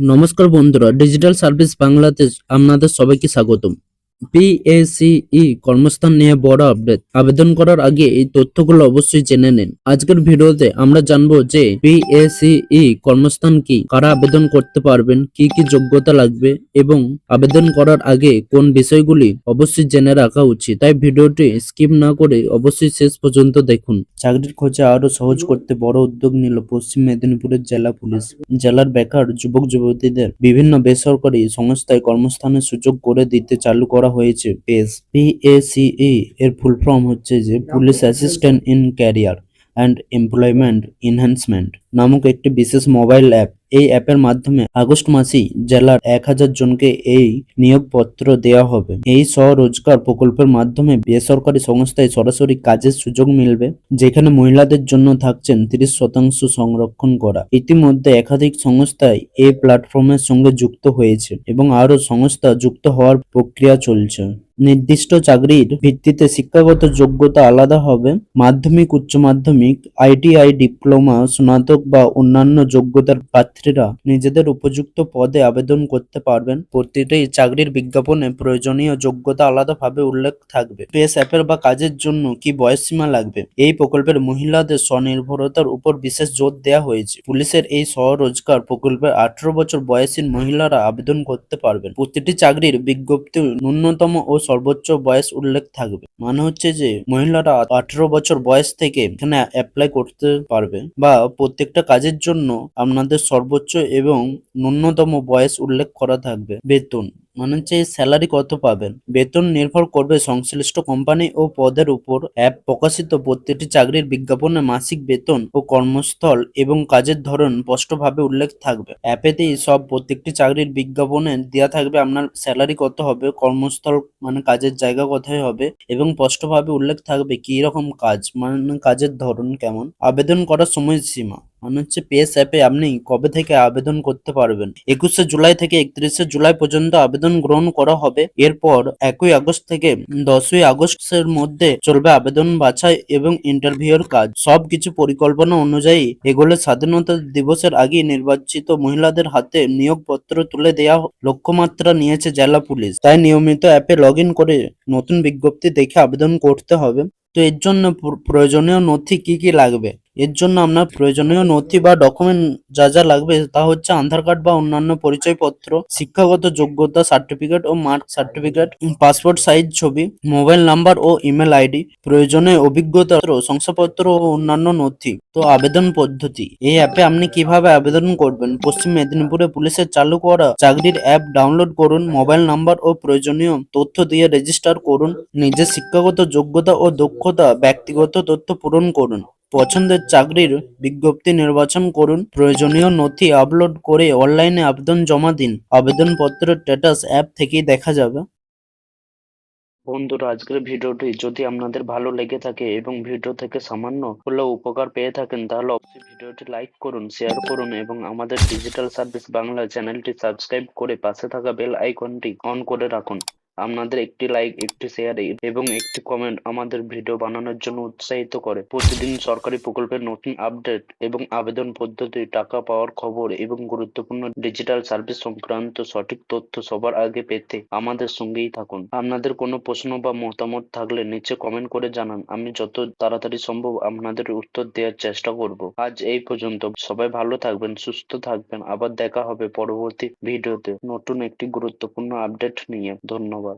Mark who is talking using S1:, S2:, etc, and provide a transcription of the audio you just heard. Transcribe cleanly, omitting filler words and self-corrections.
S1: নমস্কার বন্ধুরা, digital service বাংলাতে আপনাদের সবাইকে স্বাগতম। পিএসসিই কর্মস্থান নিয়ে বড় আপডেট। আবেদন করার আগে এই তথ্যগুলো অবশ্যই জেনে নিন। আজকের ভিডিওতে আমরা জানবো যে পিএসসিই কর্মস্থান কি, কারা আবেদন করতে পারবেন, কি কি যোগ্যতা লাগবে এবং আবেদন করার আগে কোন বিষয়গুলি অবশ্যই জেনে রাখা উচিত। তাই ভিডিওটি স্কিপ না করে অবশ্যই শেষ পর্যন্ত দেখুন। চাকরির খোঁজে আরো সহজ করতে বড় উদ্যোগ নিল পশ্চিম মেদিনীপুরের জেলা পুলিশ। জেলার বেকার যুবক যুবতীদের বিভিন্ন বেসরকারি সংস্থায় কর্মস্থানের সুযোগ করে দিতে চালু করা হয়েছে পিএসসিই এর ফুল ফর্ম হচ্ছে যে police assistant in career and employment enhancement নামক একটি বিশেষ মোবাইল অ্যাপ। এই অ্যাপের মাধ্যমে আগস্ট মাসেই জেলার 1000 জনকে এই নিয়োগপত্র দেওয়া হবে। এই স্বরোজগার প্রকল্পের মাধ্যমে বেসরকারি সংস্থায় সরাসরি কাজের সুযোগ মিলবে, যেখানে মহিলাদের জন্য থাকছেন 30% সংরক্ষণ করা। ইতিমধ্যে একাধিক সংস্থায় এই প্ল্যাটফর্মের সঙ্গে যুক্ত হয়েছে এবং আরও সংস্থা যুক্ত হওয়ার প্রক্রিয়া চলছে। নির্দিষ্ট চাকরির ভিত্তিতে শিক্ষাগত যোগ্যতা আলাদা হবে। মাধ্যমিক, উচ্চ মাধ্যমিক, আইটিআই, ডিপ্লোমা, স্নাতক বা অন্যান্য যোগ্যতার প্রার্থীরা নিজেদের উপযুক্ত পদে আবেদন করতে পারবেন। প্রতিটি চাকরির বিজ্ঞাপনে প্রয়োজনীয় যোগ্যতা আলাদাভাবে উল্লেখ থাকবে। পেস অ্যাপের বা কাজের জন্য কি বয়সসীমা লাগবে। এই প্রকল্পের মহিলাদের স্বনির্ভরতার উপর বিশেষ জোর দেওয়া হয়েছে। পুলিশের এই স্বরোজগার প্রকল্পে 18 বছর বয়সী মহিলারা আবেদন করতে পারবেন। প্রতিটি চাকরির বিজ্ঞপ্তি ন্যূনতম ও সর্বোচ্চ বয়স উল্লেখ থাকবে। মানে হচ্ছে যে মহিলারা 18 বছর বয়স থেকে এখানে অ্যাপ্লাই করতে পারবে বা প্রত্যেকটা কাজের জন্য আপনাদের সর্বোচ্চ এবং ন্যূনতম বয়স উল্লেখ করা থাকবে। বেতন মানে হচ্ছে স্যালারি কত পাবেন। বেতন নির্ভর করবে সংশ্লিষ্ট কোম্পানি ও পদের উপর। অ্যাপ প্রকাশিত প্রত্যেকটি চাকরির বিজ্ঞাপনে মাসিক বেতন ও কর্মস্থল এবং কাজের ধরন স্পষ্টভাবে উল্লেখ থাকবে। অ্যাপেতেই সব প্রত্যেকটি চাকরির বিজ্ঞাপনে দেওয়া থাকবে আপনার স্যালারি কত হবে, কর্মস্থল মানে কাজের জায়গা কোথায় হবে এবং স্পষ্টভাবে উল্লেখ থাকবে কি রকম কাজ, মানে কাজের ধরন কেমন। আবেদন করার সময়সীমা মানে হচ্ছে পেস অ্যাপে আপনি কবে থেকে আবেদন করতে পারবেন। 21শে জুলাই থেকে 31শে জুলাই পর্যন্ত আবেদন গ্রহণ করা হবে। এরপর 1ই আগস্ট থেকে 10ই আগস্টের মধ্যে চলবে আবেদন বাছাই এবং ইন্টারভিউর কাজ। সবকিছু পরিকল্পনা অনুযায়ী এগুলো স্বাধীনতা দিবসের আগে নির্বাচিত মহিলাদের হাতে নিয়োগপত্র তুলে দেওয়া লক্ষ্যমাত্রা নিয়েছে জেলা পুলিশ। তাই নিয়মিত অ্যাপে লগ ইন করে নতুন বিজ্ঞপ্তি দেখে আবেদন করতে হবে। তো এর জন্য প্রয়োজনীয় নথি কি কি লাগবে। এর জন্য আপনার প্রয়োজনীয় নথি বা ডকুমেন্ট যা যা লাগবে তা হচ্ছে আধার কার্ড বা অন্যান্য পরিচয়পত্র, শিক্ষাগত যোগ্যতা সার্টিফিকেট ও মার্ক সার্টিফিকেট, পাসপোর্ট সাইজ ছবি, মোবাইল নাম্বার ও ইমেল আইডি, প্রয়োজনীয় অভিজ্ঞতা, শংসাপত্র ও অন্যান্য নথি। তো আবেদন পদ্ধতি, এই অ্যাপে আপনি কিভাবে আবেদন করবেন। পশ্চিম মেদিনীপুরে পুলিশের চালু করা চাকরির অ্যাপ ডাউনলোড করুন, মোবাইল নাম্বার ও প্রয়োজনীয় তথ্য দিয়ে রেজিস্টার করুন, নিজের শিক্ষাগত যোগ্যতা ও দক্ষতা, ব্যক্তিগত তথ্য পূরণ করুন, পছন্দের চাকরির বিজ্ঞপ্তি নির্বাচন করুন, প্রয়োজনীয় নথি আপলোড করে অনলাইনে আবেদন জমা দিন। আবেদনপত্রের স্ট্যাটাস অ্যাপ থেকেই দেখা যাবে। বন্ধুরা, আজকের ভিডিওটি যদি আপনাদের ভালো লেগে থাকে এবং ভিডিও থেকে সামান্য হলেও উপকার পেয়ে থাকেন তাহলে অবশ্যই ভিডিওটি লাইক করুন, শেয়ার করুন এবং আমাদের ডিজিটাল সার্ভিস বাংলা চ্যানেলটি সাবস্ক্রাইব করে পাশে থাকা বেল আইকনটি অন করে রাখুন। আপনাদের একটি লাইক, একটি শেয়ার এবং একটি কমেন্ট আমাদের ভিডিও বানানোর জন্য উৎসাহিত করে। প্রতিদিন সরকারি প্রকল্পের নতুন আপডেট এবং আবেদন পদ্ধতি, টাকা পাওয়ার খবর এবং গুরুত্বপূর্ণ ডিজিটাল সার্ভিস সংক্রান্ত সঠিক তথ্য সবার আগে পেতে আমাদের সঙ্গেই থাকুন। আপনাদের কোনো প্রশ্ন বা মতামত থাকলে নিচে কমেন্ট করে জানান। আমি যত তাড়াতাড়ি সম্ভব আপনাদের উত্তর দেওয়ার চেষ্টা করব। আজ এই পর্যন্ত। সবাই ভালো থাকবেন, সুস্থ থাকবেন। আবার দেখা হবে পরবর্তী ভিডিওতে নতুন একটি গুরুত্বপূর্ণ আপডেট নিয়ে। ধন্যবাদ।